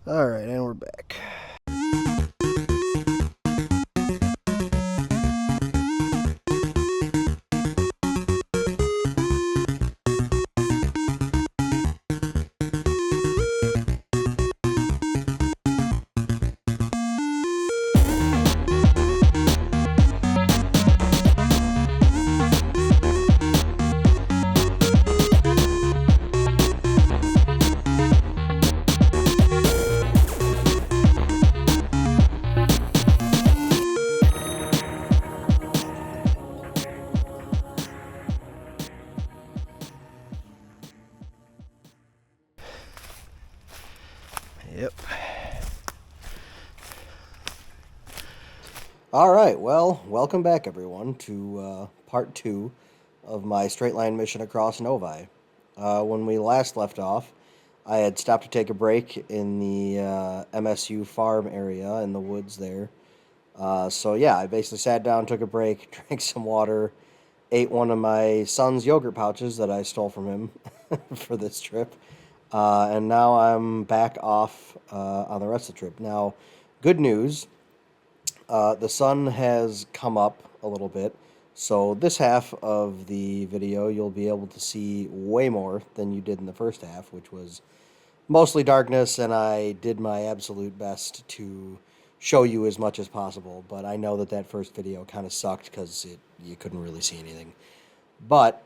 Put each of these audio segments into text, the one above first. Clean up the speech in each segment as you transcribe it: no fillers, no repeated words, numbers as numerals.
Alright, and we're back. Yep. Alright, well, welcome back everyone to part 2 of my straight line mission across Novi. When we last left off, I had stopped to take a break in the MSU farm area in the woods there. So yeah, I basically sat down, took a break, drank some water, ate one of my son's yogurt pouches that I stole from him for this trip. And now I'm back off on the rest of the trip. Now, good news, the sun has come up a little bit, so this half of the video you'll be able to see way more than you did in the first half, which was mostly darkness, and I did my absolute best to show you as much as possible, but I know that that first video kind of sucked because you couldn't really see anything. But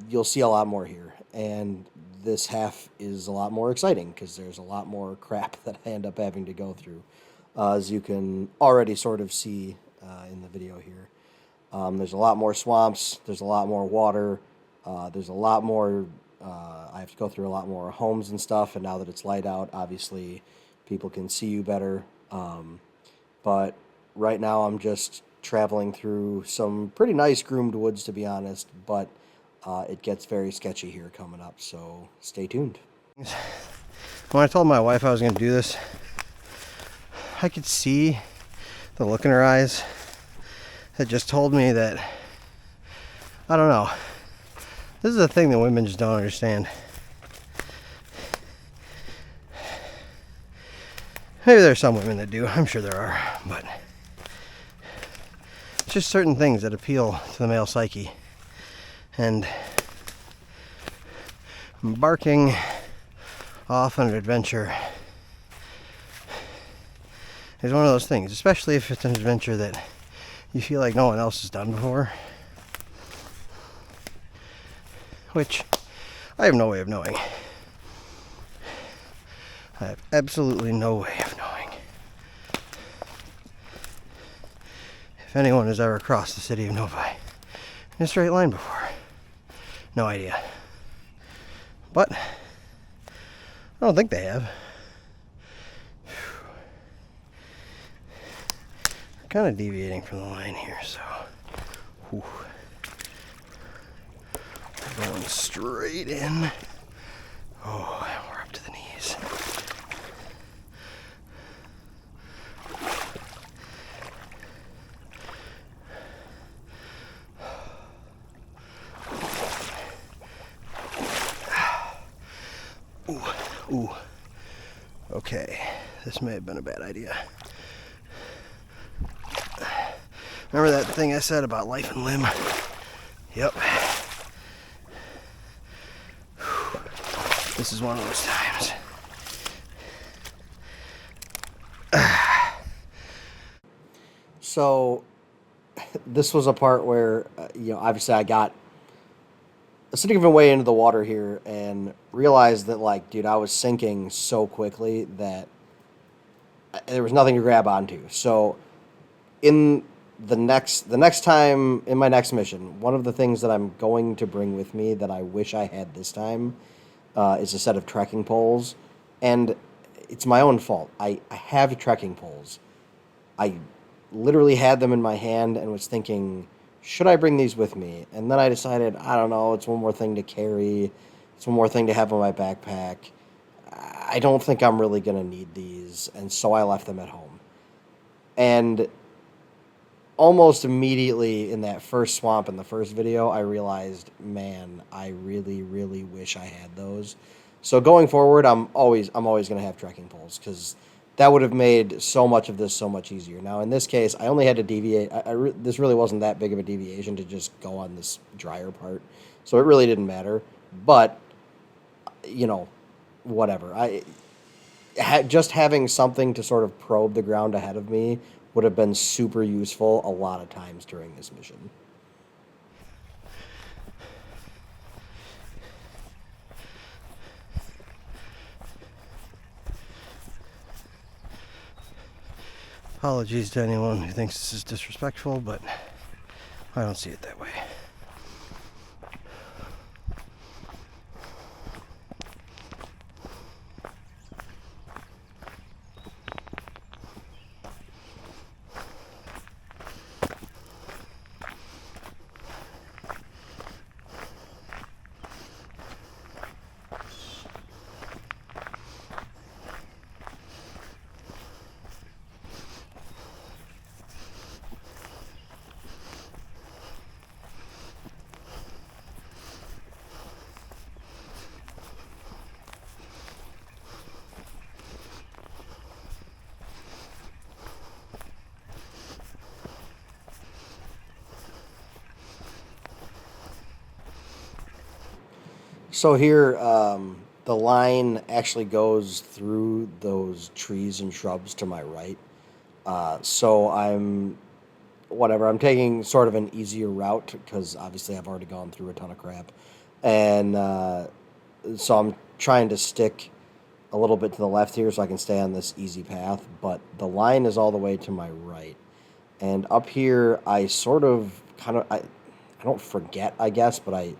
you'll see a lot more here, and this half is a lot more exciting because there's a lot more crap that I end up having to go through, as you can already sort of see in the video here. There's a lot more swamps, there's a lot more water, there's a lot more, I have to go through a lot more homes and stuff, and now that it's light out, obviously people can see you better. But right now I'm just traveling through some pretty nice groomed woods, to be honest, but it gets very sketchy here coming up, so stay tuned. When I told my wife I was going to do this, I could see the look in her eyes that just told me that, I don't know, this is a thing that women just don't understand. Maybe there's some women that do, I'm sure there are, but it's just certain things that appeal to the male psyche. And embarking off on an adventure is one of those things, especially if it's an adventure that you feel like no one else has done before. Which I have no way of knowing. I have absolutely no way of knowing if anyone has ever crossed the city of Novi in a straight line before. No idea. But I don't think they have. We're kind of deviating from the line here, so whew. We're going straight in. Oh, we're up to the knees. Ooh. Okay, this may have been a bad idea. Remember that thing I said about life and limb? Yep. This is one of those times. So, this was a part where, obviously I got a significant way into the water here and realized that, like, dude, I was sinking so quickly that there was nothing to grab onto. So, in the next time, in my next mission, one of the things that I'm going to bring with me that I wish I had this time is a set of trekking poles. And it's my own fault. I have trekking poles. I literally had them in my hand and was thinking, should I bring these with me? And then I decided, I don't know, it's one more thing to carry. It's one more thing to have on my backpack. I don't think I'm really going to need these. And so I left them at home. And almost immediately in that first swamp in the first video, I realized, man, I really, really wish I had those. So going forward, I'm always going to have trekking poles because that would have made so much of this so much easier. Now in this case, I only had to deviate. This really wasn't that big of a deviation to just go on this drier part, so it really didn't matter. But you know, whatever. Just having something to sort of probe the ground ahead of me would have been super useful a lot of times during this mission. Apologies to anyone who thinks this is disrespectful, but I don't see it that way. So here, the line actually goes through those trees and shrubs to my right. So I'm whatever. I'm taking sort of an easier route because obviously I've already gone through a ton of crap, and so I'm trying to stick a little bit to the left here so I can stay on this easy path. But the line is all the way to my right, and up here I sort of kind of I don't forget, I guess, but I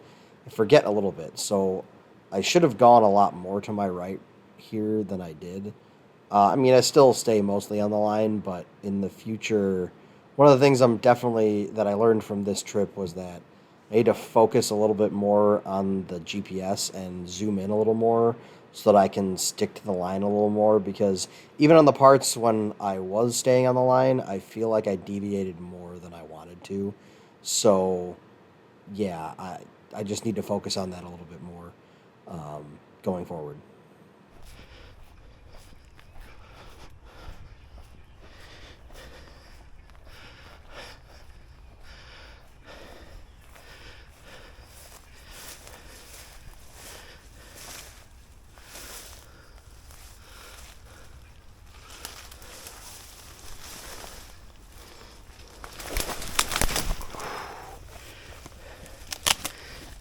forget a little bit. So I should have gone a lot more to my right here than I did. I mean, I still stay mostly on the line, but in the future, one of the things that I learned from this trip was that I need to focus a little bit more on the GPS and zoom in a little more so that I can stick to the line a little more because even on the parts when I was staying on the line, I feel like I deviated more than I wanted to. So, yeah, I just need to focus on that a little bit more going forward.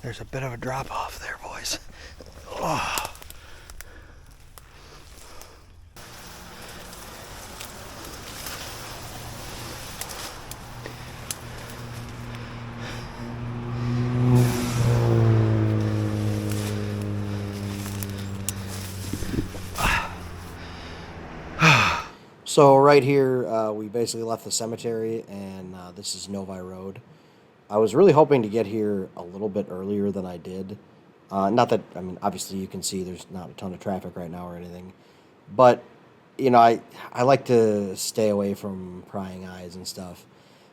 There's a bit of a drop off there, boys. Oh. So right here, we basically left the cemetery, and this is Novi Road. I was really hoping to get here a little bit earlier than I did. Not that, I mean, obviously you can see there's not a ton of traffic right now or anything, but I like to stay away from prying eyes and stuff.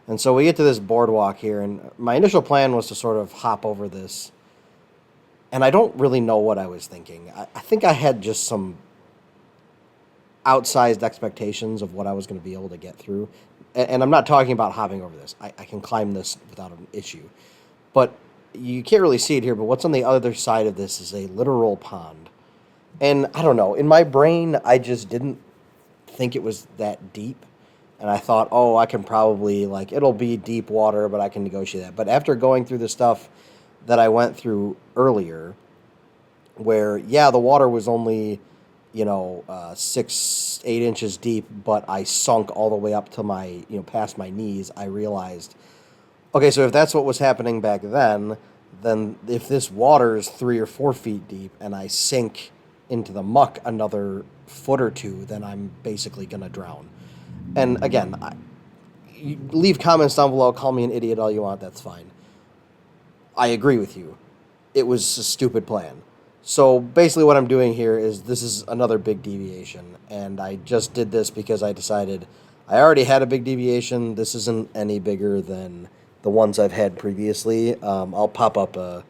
And so we get to this boardwalk here, and my initial plan was to sort of hop over this, and I don't really know what I was thinking. I think I had just some outsized expectations of what I was going to be able to get through. And I'm not talking about hopping over this. I can climb this without an issue. But you can't really see it here, but what's on the other side of this is a literal pond. And I don't know, in my brain, I just didn't think it was that deep. And I thought, oh, I can probably, like, it'll be deep water, but I can negotiate that. But after going through the stuff that I went through earlier, where, yeah, the water was only 6, 8 inches deep, but I sunk all the way up to my, past my knees. I realized, okay, so if that's what was happening back then if this water is 3 or 4 feet deep and I sink into the muck another foot or two, then I'm basically gonna drown. And again, you leave comments down below, call me an idiot all you want, that's fine. I agree with you. It was a stupid plan. So basically what I'm doing here is this is another big deviation, and I just did this because I decided I already had a big deviation. This isn't any bigger than the ones I've had previously. I'll pop up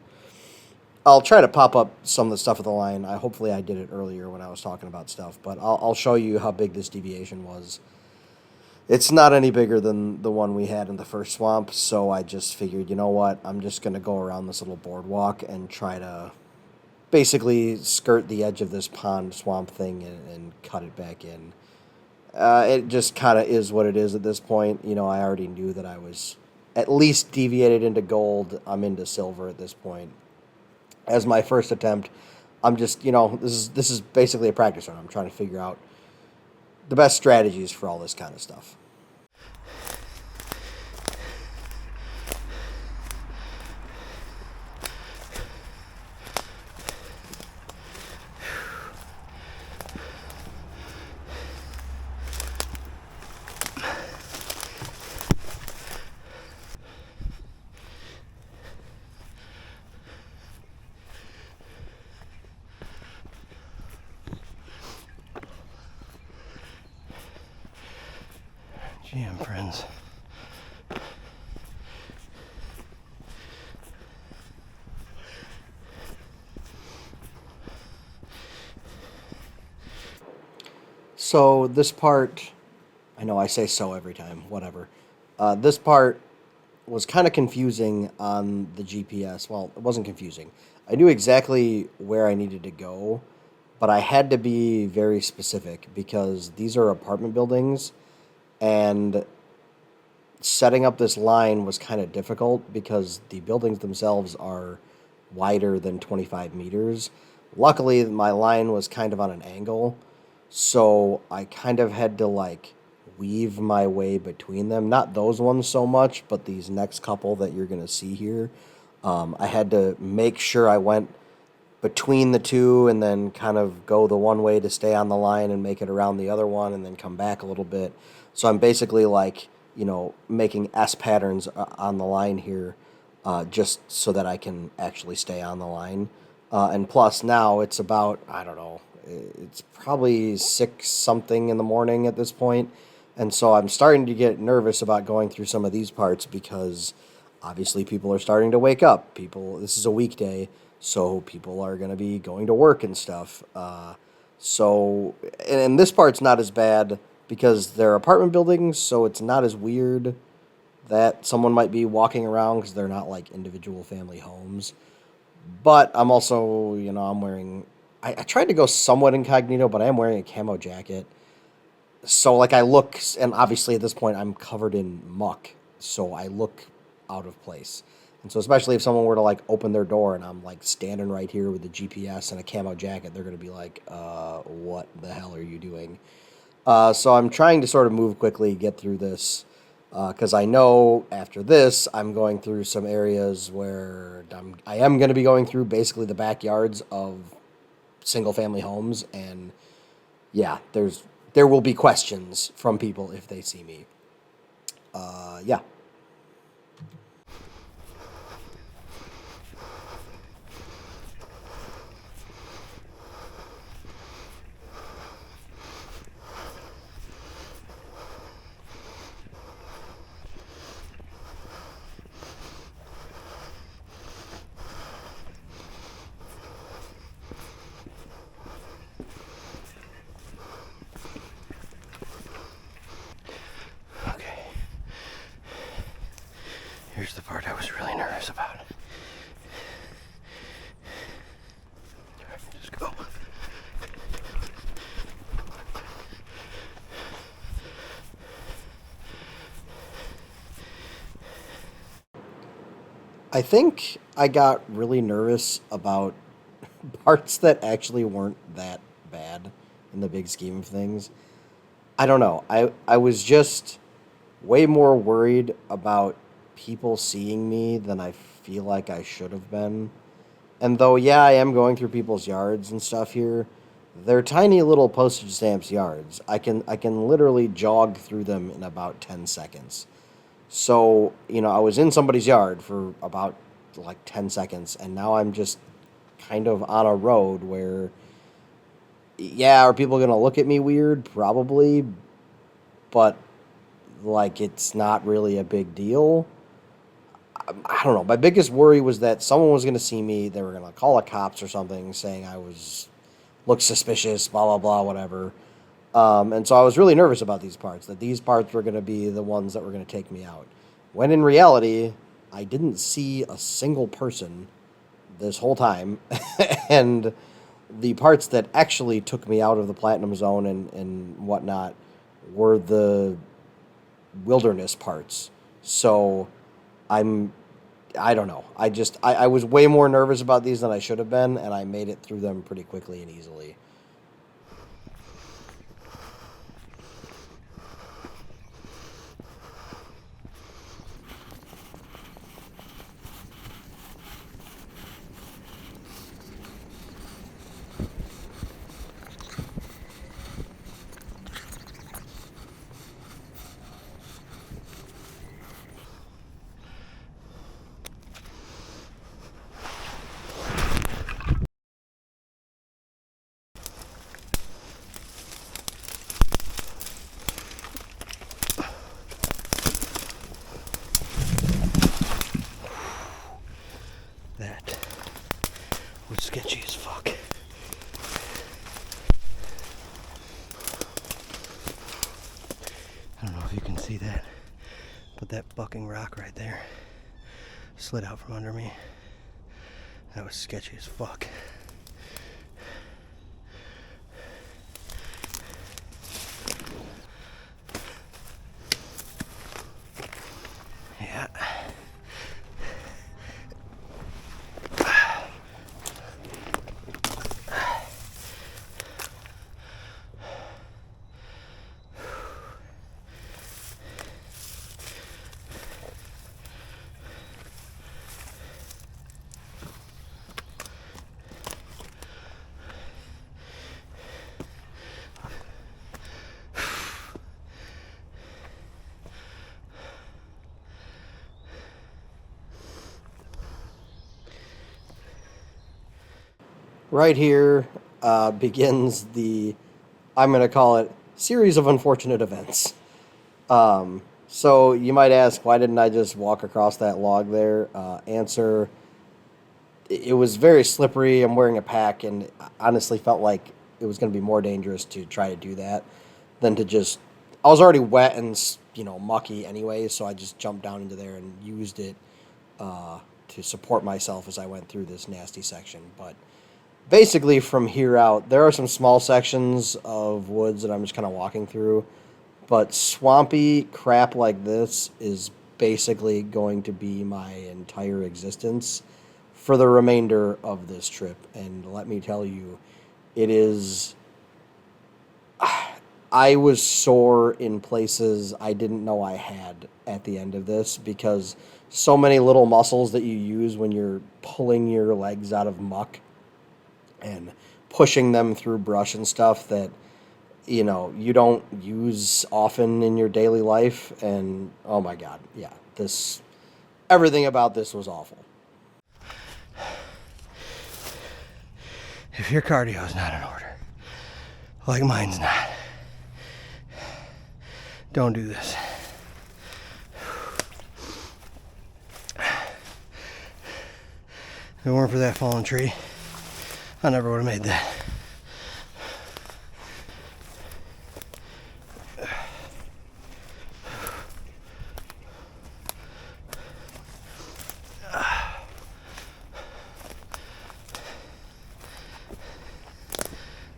I'll try to pop up some of the stuff at the line. Hopefully I did it earlier when I was talking about stuff, but I'll show you how big this deviation was. It's not any bigger than the one we had in the first swamp, so I just figured, you know what, I'm just going to go around this little boardwalk and try to basically skirt the edge of this pond swamp thing and cut it back in. It just kind of is what it is at this point. You know, I already knew that I was at least deviated into gold. I'm into silver at this point. As my first attempt, I'm just, this is basically a practice run. I'm trying to figure out the best strategies for all this kind of stuff. GM friends. So this part, I know I say so every time, whatever. This part was kind of confusing on the GPS. Well, it wasn't confusing. I knew exactly where I needed to go, but I had to be very specific because these are apartment buildings, and setting up this line was kind of difficult because the buildings themselves are wider than 25 meters. Luckily, my line was kind of on an angle, so I kind of had to like weave my way between them. Not those ones so much, but these next couple that you're going to see here. I had to make sure I went between the two and then kind of go the one way to stay on the line and make it around the other one and then come back a little bit. So I'm basically like, making S patterns on the line here just so that I can actually stay on the line. And plus now it's about, I don't know, it's probably 6 something in the morning at this point. And so I'm starting to get nervous about going through some of these parts because obviously people are starting to wake up. This is a weekday, so people are going to be going to work and stuff. And this part's not as bad because they're apartment buildings, so it's not as weird that someone might be walking around because they're not like individual family homes. But I'm also, I'm wearing. I tried to go somewhat incognito, but I am wearing a camo jacket. So, like, I look, and obviously at this point I'm covered in muck, so I look out of place. And so, especially if someone were to, like, open their door and I'm, like, standing right here with the GPS and a camo jacket, they're going to be like, what the hell are you doing? So I'm trying to sort of move quickly, get through this, because I know after this I'm going through some areas where I am going to be going through basically the backyards of single-family homes, and yeah, there will be questions from people if they see me. Yeah. Okay. Here's the part I was really nervous about. Just go. I think I got really nervous about parts that actually weren't that bad in the big scheme of things. I don't know. I was just way more worried about people seeing me than I feel like I should have been. And though, yeah, I am going through people's yards and stuff here, they're tiny little postage stamps yards. I can literally jog through them in about 10 seconds. So, I was in somebody's yard for about like 10 seconds, and now I'm just kind of on a road where, yeah, are people going to look at me weird? Probably, but like it's not really a big deal. I don't know. My biggest worry was that someone was going to see me. They were going to call the cops or something, saying I was looked suspicious, blah blah blah, whatever. And so I was really nervous about these parts. That these parts were going to be the ones that were going to take me out. When in reality, I didn't see a single person this whole time, and the parts that actually took me out of the platinum zone and whatnot were the wilderness parts. So I'm I don't know. I was way more nervous about these than I should have been, and I made it through them pretty quickly and easily. That was sketchy as fuck. I don't know if you can see that, but that fucking rock right there slid out from under me. That was sketchy as fuck. Yeah. Right here begins the, I'm going to call it, series of unfortunate events. So you might ask, why didn't I just walk across that log there? Answer, it was very slippery. I'm wearing a pack, and I honestly felt like it was going to be more dangerous to try to do that than to just. I was already wet and mucky anyway, so I just jumped down into there and used it to support myself as I went through this nasty section. But basically, from here out, there are some small sections of woods that I'm just kind of walking through. But swampy crap like this is basically going to be my entire existence for the remainder of this trip. And let me tell you, it is. I was sore in places I didn't know I had at the end of this because so many little muscles that you use when you're pulling your legs out of muck and pushing them through brush and stuff that you don't use often in your daily life. And oh my god, yeah, this everything about this was awful. If your cardio is not in order, like mine's not, don't do this. If it weren't for that fallen tree, I never would have made that.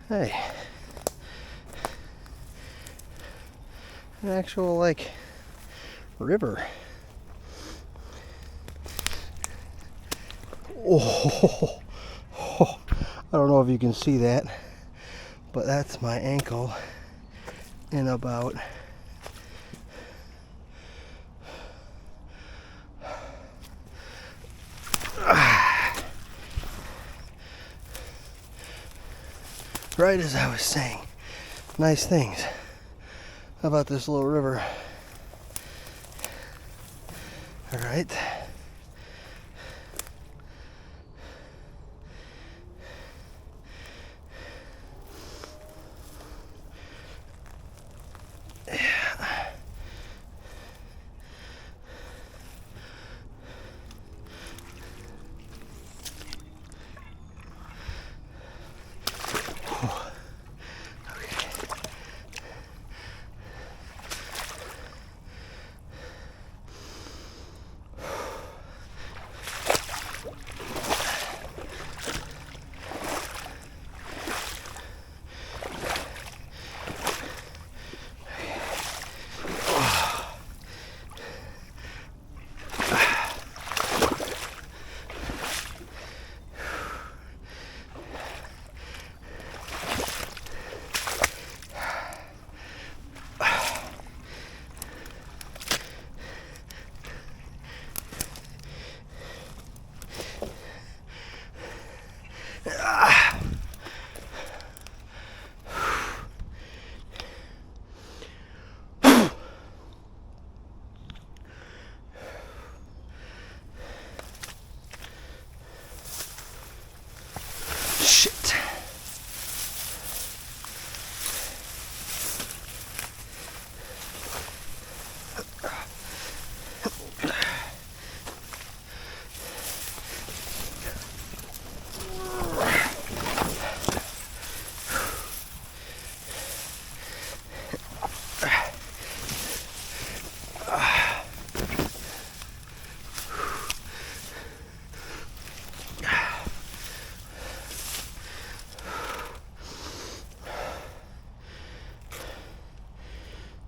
Hey, an actual river. Oh, I don't know if you can see that, but that's my ankle in about right as I was saying nice things about this little river. All right.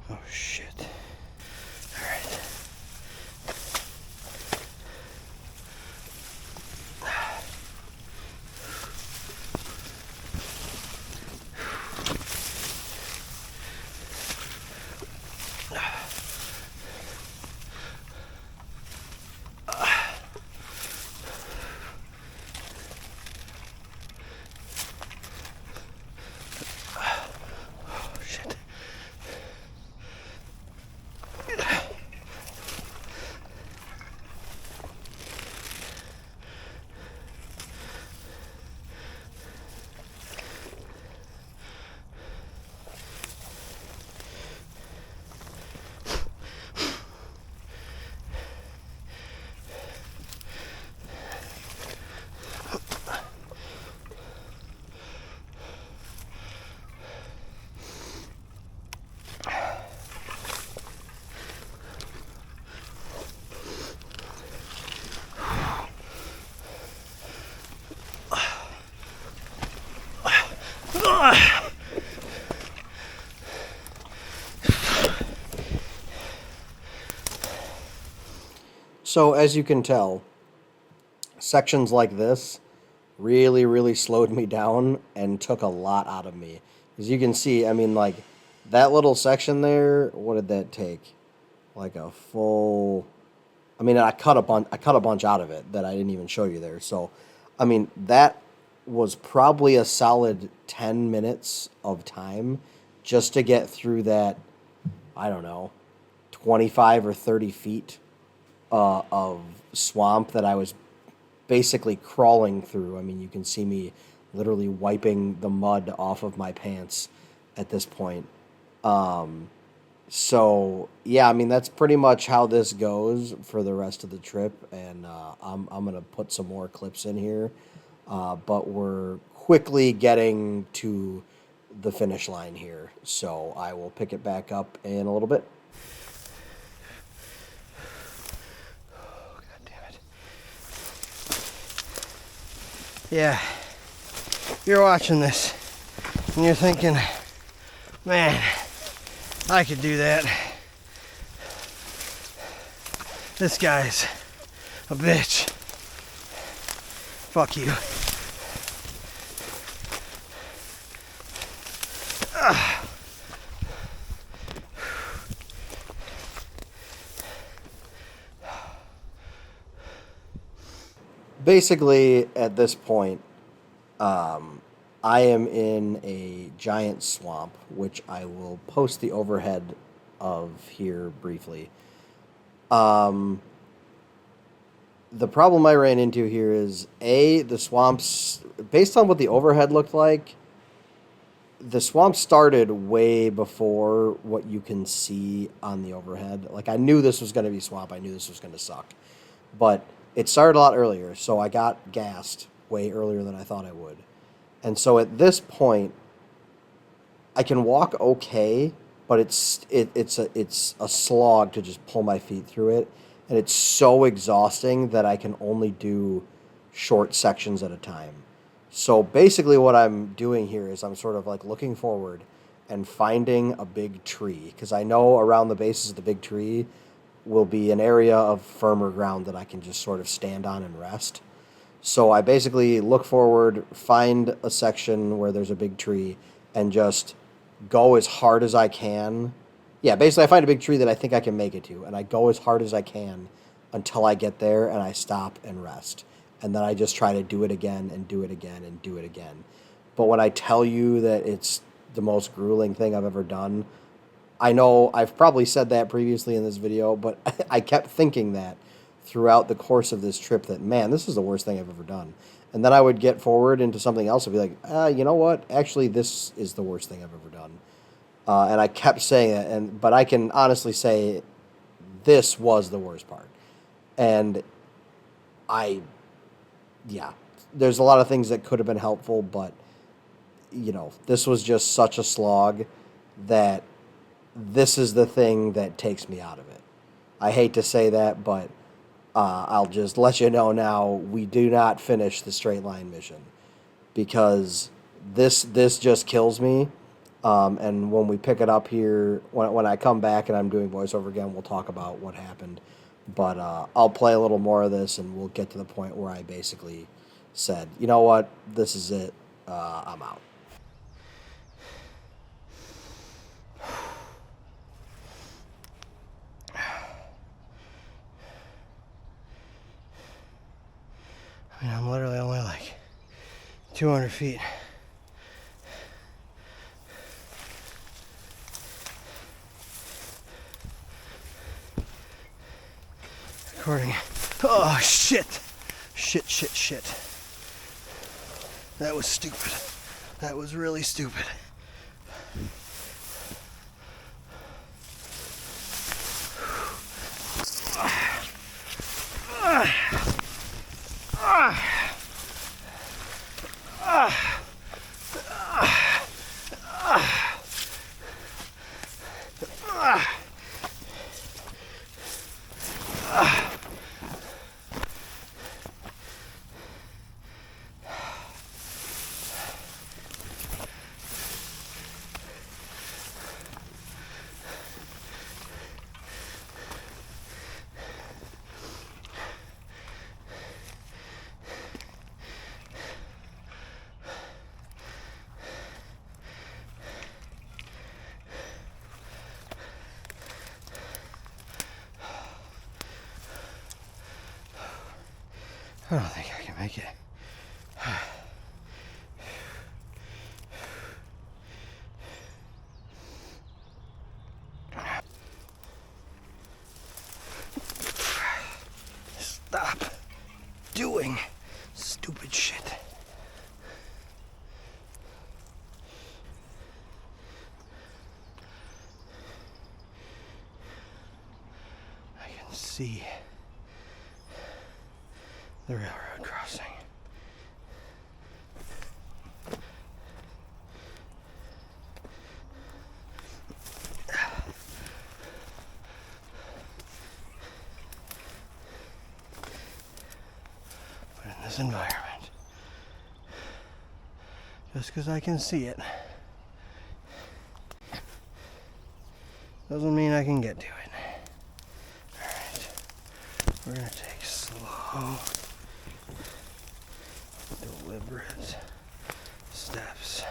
Oh shit. Alright. Shit. So as you can tell, sections like this really, really slowed me down and took a lot out of me. As you can see, I mean, like, that little section there, what did that take? Like a full... I mean, I cut a bunch out of it that I didn't even show you there. So, I mean, that was probably a solid 10 minutes of time just to get through that, I don't know, 25 or 30 feet of swamp that I was basically crawling through. I mean, you can see me literally wiping the mud off of my pants at this point. So yeah, I mean that's pretty much how this goes for the rest of the trip, and I'm gonna put some more clips in here, but we're quickly getting to the finish line here, so I will pick it back up in a little bit. Oh, God damn it. Yeah, you're watching this and you're thinking, man, I could do that. This guy's a bitch. Fuck you. Basically, at this point, I am in a giant swamp, which I will post the overhead of here briefly. The problem I ran into here is, the swamps, based on what the overhead looked like, the swamp started way before what you can see on the overhead. Like, I knew this was going to be swamp. I knew this was going to suck. But it started a lot earlier, so I got gassed way earlier than I thought I would. And so at this point, I can walk okay, but it's a slog to just pull my feet through it, and it's so exhausting that I can only do short sections at a time. So basically what I'm doing here is I'm sort of like looking forward and finding a big tree, because I know around the bases of the big tree will be an area of firmer ground that I can just sort of stand on and rest. So I basically look forward, find a section where there's a big tree, and just go as hard as I can. Yeah, basically I find a big tree that I think I can make it to, and I go as hard as I can until I get there, and I stop and rest. And then I just try to do it again and do it again and do it again. But when I tell you that it's the most grueling thing I've ever done, I know I've probably said that previously in this video, but I kept thinking that throughout the course of this trip, that, man, this is the worst thing I've ever done. And then I would get forward into something else and be like, you know what? Actually, this is the worst thing I've ever done. And I kept saying it, but I can honestly say this was the worst part. And yeah, there's a lot of things that could have been helpful, but, you know, this was just such a slog that this is the thing that takes me out of it. I hate to say that, but I'll just let you know now, we do not finish the straight line mission, because this just kills me, And when we pick it up here, when I come back and I'm doing voiceover again, we'll talk about what happened. But I'll play a little more of this, and we'll get to the point where I basically said, you know what, this is it. I'm out. I mean, I'm literally only like 200 feet. Recording. Oh, shit. Shit. That was stupid. That was really stupid. I don't think I can make it. Stop doing stupid shit. I can see the railroad crossing. But in this environment, just because I can see it, doesn't mean I can get to it. Alright, we're gonna take slow, deliberate steps.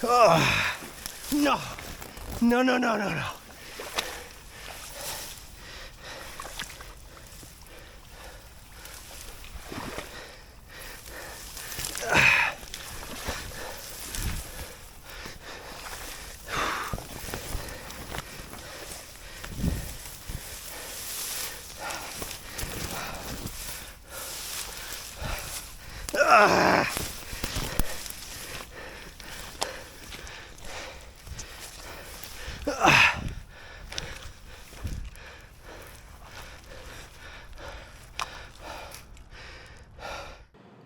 Oh, no.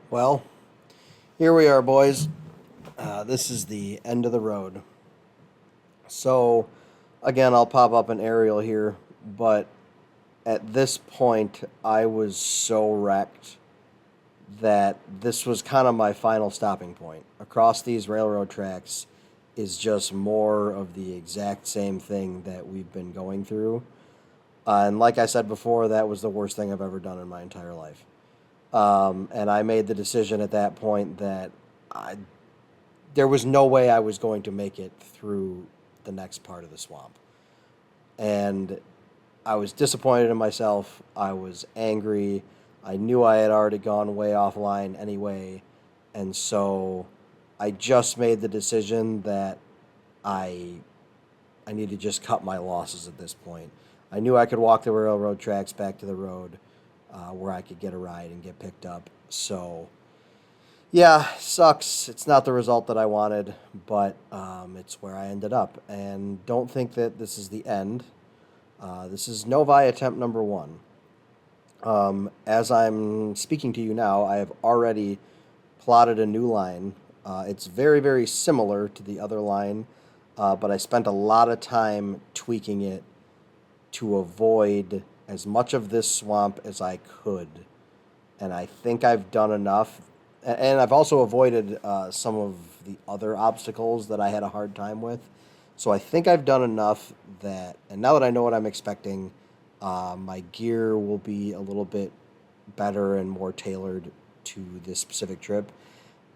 Well, here we are, boys. This is the end of the road. So, again, I'll pop up an aerial here, but at this point, I was so wrecked that this was kind of my final stopping point. Across these railroad tracks is just more of the exact same thing that we've been going through. And like I said before, that was the worst thing I've ever done in my entire life. And I made the decision at that point that there was no way I was going to make it through the next part of the swamp. And I was disappointed in myself. I was angry. I knew I had already gone way offline anyway. And so I just made the decision that I need to just cut my losses at this point. I knew I could walk the railroad tracks back to the road. where I could get a ride and get picked up. So, yeah, sucks. It's not the result that I wanted, but it's where I ended up. And don't think that this is the end. This is Novi attempt number 1. As I'm speaking to you now, I have already plotted a new line. It's very, very similar to the other line, but I spent a lot of time tweaking it to avoid as much of this swamp as I could. And I think I've done enough. And I've also avoided some of the other obstacles that I had a hard time with. So I think I've done enough that, and now that I know what I'm expecting, my gear will be a little bit better and more tailored to this specific trip.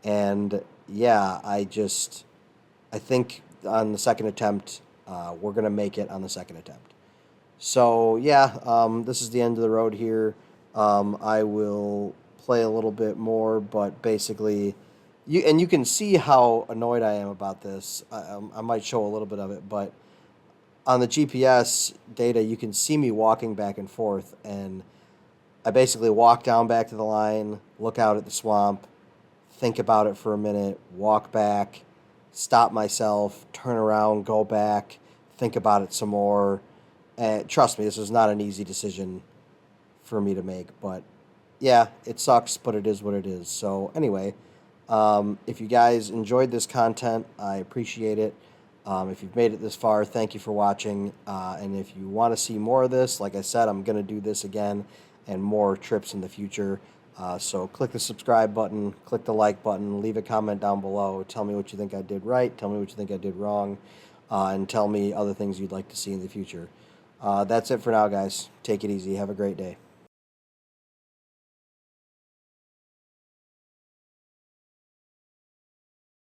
And yeah, I think on the second attempt, we're going to make it on the second attempt. So yeah, this is the end of the road here. I will play a little bit more, but basically, you can see how annoyed I am about this. I might show a little bit of it, but on the GPS data, you can see me walking back and forth, and I basically walk down back to the line, look out at the swamp, think about it for a minute, walk back, stop myself, turn around, go back, think about it some more. And trust me, this was not an easy decision for me to make, but yeah, it sucks, but it is what it is. So anyway, if you guys enjoyed this content, I appreciate it. If you've made it this far, thank you for watching. And if you want to see more of this, like I said, I'm going to do this again and more trips in the future. So click the subscribe button, click the like button, leave a comment down below. Tell me what you think I did right, tell me what you think I did wrong, and tell me other things you'd like to see in the future. That's it for now, guys. Take it easy. Have a great day.